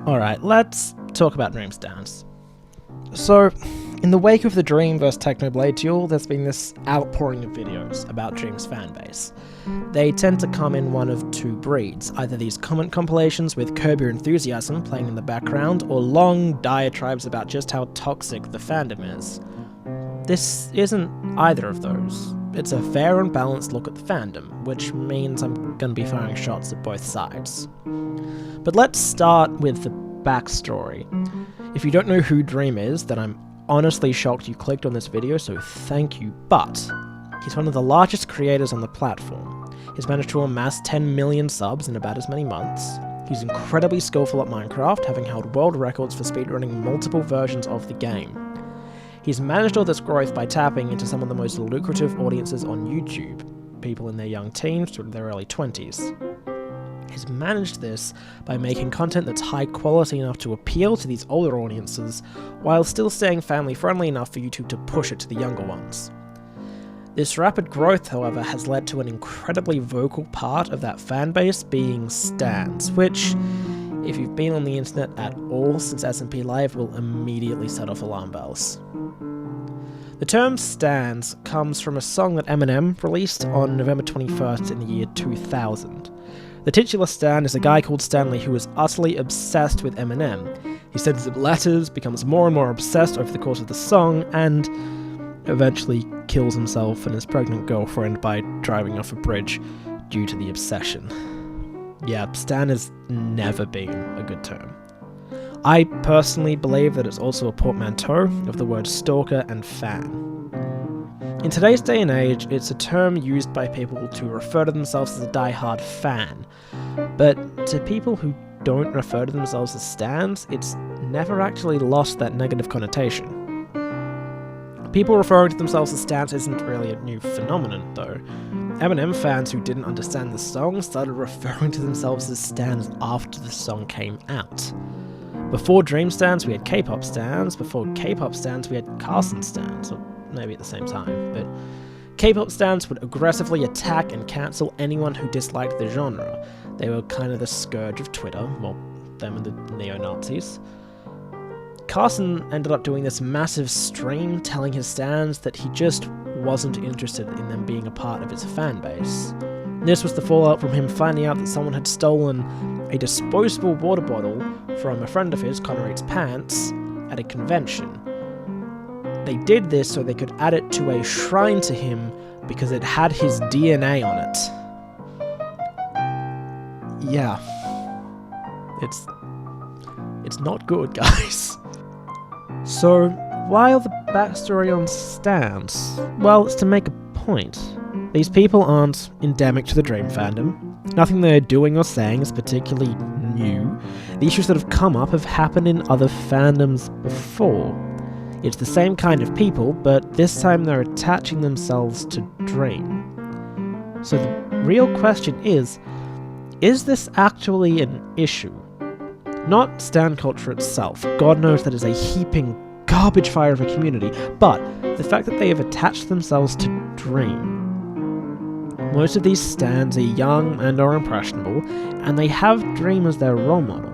Alright, let's talk about Dream stands. So, in the wake of the Dream vs Technoblade duel, there's been this outpouring of videos about Dream's fanbase. They tend to come in one of two breeds, either these comment compilations with Curb Your Enthusiasm playing in the background, or long diatribes about just how toxic the fandom is. This isn't either of those. It's a fair and balanced look at the fandom, which means I'm gonna be firing shots at both sides. But let's start with the backstory. If you don't know who Dream is, then I'm honestly shocked you clicked on this video, so thank you, but he's one of the largest creators on the platform. He's managed to amass 10 million subs in about as many months. He's incredibly skillful at Minecraft, having held world records for speedrunning multiple versions of the game. He's managed all this growth by tapping into some of the most lucrative audiences on YouTube, people in their young teens to their early 20s. He's managed this by making content that's high quality enough to appeal to these older audiences, while still staying family friendly enough for YouTube to push it to the younger ones. This rapid growth, however, has led to an incredibly vocal part of that fanbase being stans, which, if you've been on the internet at all since SMP Live, will immediately set off alarm bells. The term stans comes from a song that Eminem released on November 21st in the year 2000. The titular stan is a guy called Stanley who is utterly obsessed with Eminem. He sends him letters, becomes more and more obsessed over the course of the song, and eventually kills himself and his pregnant girlfriend by driving off a bridge due to the obsession. Yeah, stan has never been a good term. I personally believe that it's also a portmanteau of the words stalker and fan. In today's day and age, it's a term used by people to refer to themselves as a die-hard fan, but to people who don't refer to themselves as stans, it's never actually lost that negative connotation. People referring to themselves as stans isn't really a new phenomenon, though. Eminem fans who didn't understand the song started referring to themselves as stans after the song came out. Before Dream stans, we had K-pop stans. Before K-pop stans, we had Carson stans, or maybe at the same time. But K-pop stans would aggressively attack and cancel anyone who disliked the genre. They were kind of the scourge of Twitter, well, them and the neo-Nazis. Carson ended up doing this massive stream telling his stans that he just wasn't interested in them being a part of his fanbase. This was the fallout from him finding out that someone had stolen a disposable water bottle from a friend of his, Connor Eats Pants, at a convention. They did this so they could add it to a shrine to him because it had his DNA on it. Yeah. It's not good, guys. So, while the backstory on stans? Well, it's to make a point. These people aren't endemic to the Dream fandom. Nothing they're doing or saying is particularly new. The issues that have come up have happened in other fandoms before. It's the same kind of people, but this time they're attaching themselves to Dream. So the real question is this actually an issue? Not stan culture itself. God knows that is a heaping garbage fire of a community, but the fact that they have attached themselves to Dream. Most of these stans are young and are impressionable, and they have Dream as their role model.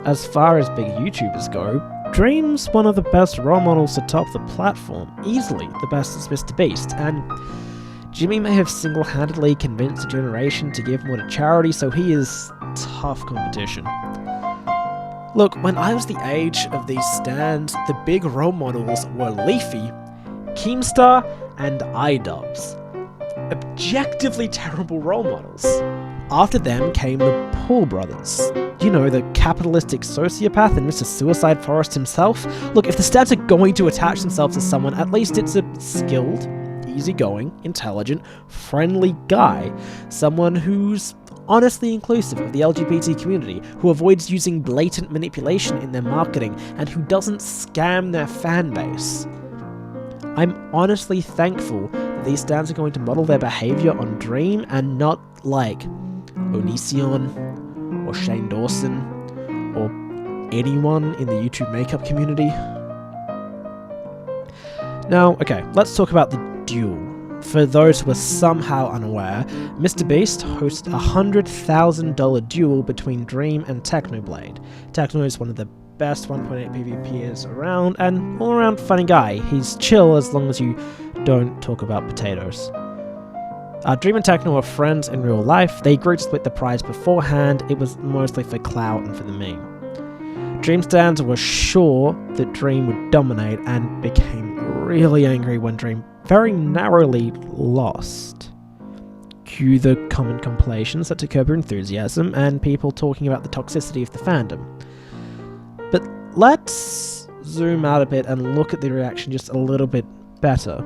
As far as big YouTubers go, Dream's one of the best role models to top the platform, easily the best as Mr. Beast, and Jimmy may have single-handedly convinced a generation to give more to charity, so he is tough competition. Look, when I was the age of these stans, the big role models were Leafy, Keemstar, and iDubbbz. Objectively terrible role models. After them came the Paul brothers. You know, the capitalistic sociopath and Mr. Suicide Forest himself. Look, if the stans are going to attach themselves to someone, at least it's a skilled, easygoing, intelligent, friendly guy. Someone who's honestly inclusive of the LGBT community, who avoids using blatant manipulation in their marketing, and who doesn't scam their fanbase. I'm honestly thankful that these stans are going to model their behaviour on Dream and not like Onision or Shane Dawson or anyone in the YouTube makeup community. Now, okay, let's talk about the duel. For those who are somehow unaware, MrBeast hosts a $100,000 duel between Dream and Technoblade. Techno is one of the best 1.8 PvPers around, and all-around funny guy. He's chill as long as you don't talk about potatoes. Dream and Techno are friends in real life. They agreed to split the prize beforehand. It was mostly for clout and for the meme. Dream stands were sure that Dream would dominate and became really angry when Dream very narrowly lost. Cue the common compilations that to curb your enthusiasm and people talking about the toxicity of the fandom. But let's zoom out a bit and look at the reaction just a little bit better.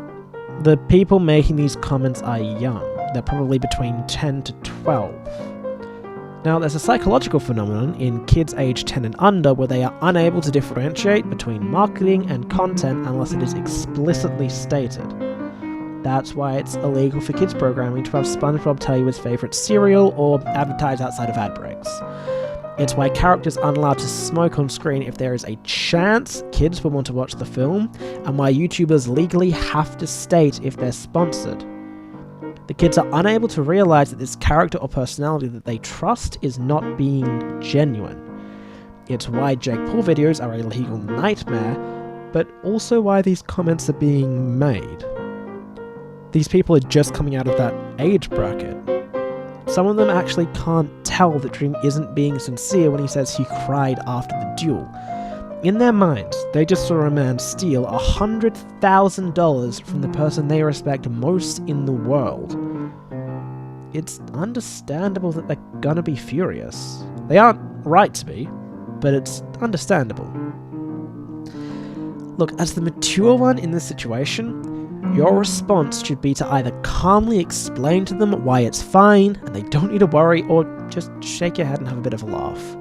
The people making these comments are young. They're probably between 10 to 12. Now, there's a psychological phenomenon in kids aged 10 and under where they are unable to differentiate between marketing and content unless it is explicitly stated. That's why it's illegal for kids programming to have SpongeBob tell you his favourite cereal or advertise outside of ad breaks. It's why characters aren't allowed to smoke on screen if there is a chance kids will want to watch the film, and why YouTubers legally have to state if they're sponsored. The kids are unable to realise that this character or personality that they trust is not being genuine. It's why Jake Paul videos are a legal nightmare, but also why these comments are being made. These people are just coming out of that age bracket. Some of them actually can't tell that Dream isn't being sincere when he says he cried after the duel. In their minds, they just saw a man steal $100,000 from the person they respect most in the world. It's understandable that they're gonna be furious. They aren't right to be, but it's understandable. Look, as the mature one in this situation, your response should be to either calmly explain to them why it's fine and they don't need to worry, or just shake your head and have a bit of a laugh.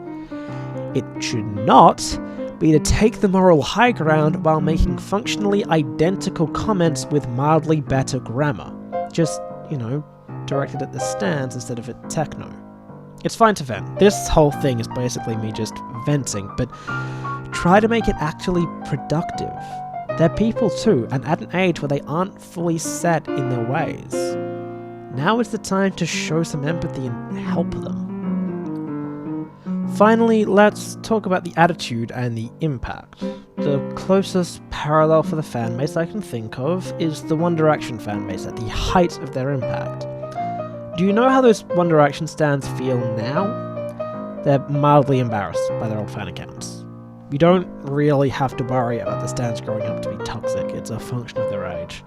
It should not be to take the moral high ground while making functionally identical comments with mildly better grammar. Just, directed at the stands instead of at Techno. It's fine to vent. This whole thing is basically me just venting, but try to make it actually productive. They're people too, and at an age where they aren't fully set in their ways. Now is the time to show some empathy and help them. Finally, let's talk about the attitude and the impact. The closest parallel for the fanbase I can think of is the One Direction fanbase at the height of their impact. Do you know how those One Direction stans feel now? They're mildly embarrassed by their old fan accounts. You don't really have to worry about the stans growing up to be toxic, it's a function of their age.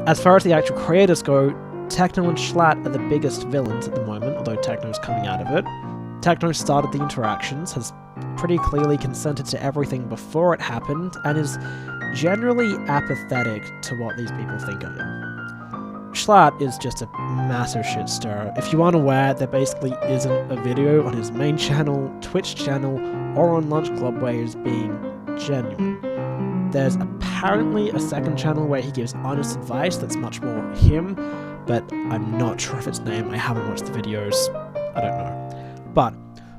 As far as the actual creators go, Techno and Schlatt are the biggest villains at the moment, although Techno's coming out of it. Techno started the interactions, has pretty clearly consented to everything before it happened, and is generally apathetic to what these people think of him. Schlatt is just a massive shit stirrer. If you aren't aware, there basically isn't a video on his main channel, Twitch channel, or on Lunch Club where he's being genuine. There's apparently a second channel where he gives honest advice that's much more him, but I'm not sure of its name, I haven't watched the videos, I don't know. But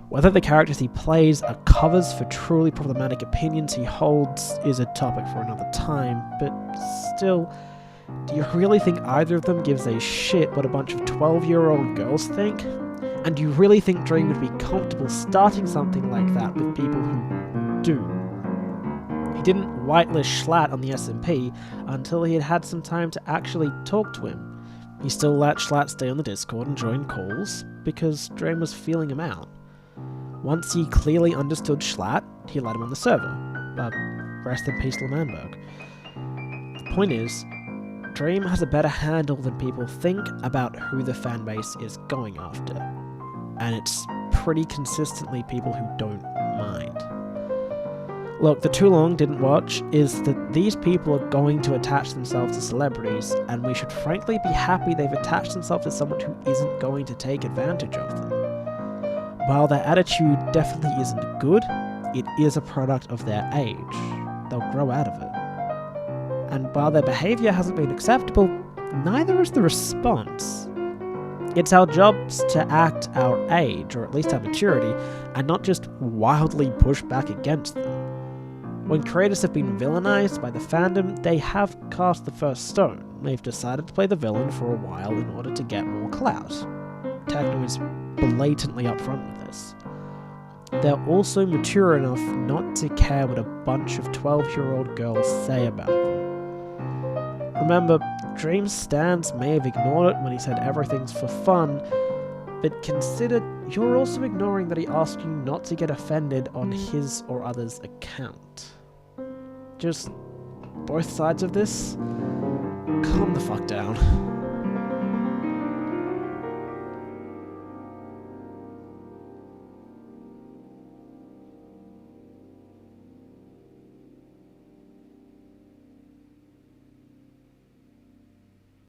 whether the characters he plays are covers for truly problematic opinions he holds is a topic for another time, but still, do you really think either of them gives a shit what a bunch of 12-year-old girls think? And do you really think Dream would be comfortable starting something like that with people who do? He didn't whitelist Schlatt on the SMP until he had had some time to actually talk to him. He still let Schlatt stay on the Discord and join calls, because Dream was feeling him out. Once he clearly understood Schlatt, he let him on the server. Rest in peace, L'Manberg. The point is, Dream has a better handle than people think about who the fanbase is going after. And it's pretty consistently people who don't mind. Look, the too long didn't watch is that these people are going to attach themselves to celebrities, and we should frankly be happy they've attached themselves to someone who isn't going to take advantage of them. While their attitude definitely isn't good, it is a product of their age. They'll grow out of it. And while their behaviour hasn't been acceptable, neither is the response. It's our jobs to act our age, or at least our maturity, and not just wildly push back against them. When creators have been villainized by the fandom, they have cast the first stone. they've decided to play the villain for a while in order to get more clout. Techno is blatantly upfront with this. They're also mature enough not to care what a bunch of 12-year-old girls say about them. Remember, Dream's stans may have ignored it when he said everything's for fun, but consider you're also ignoring that he asked you not to get offended on his or others' account. Just both sides of this? Calm the fuck down.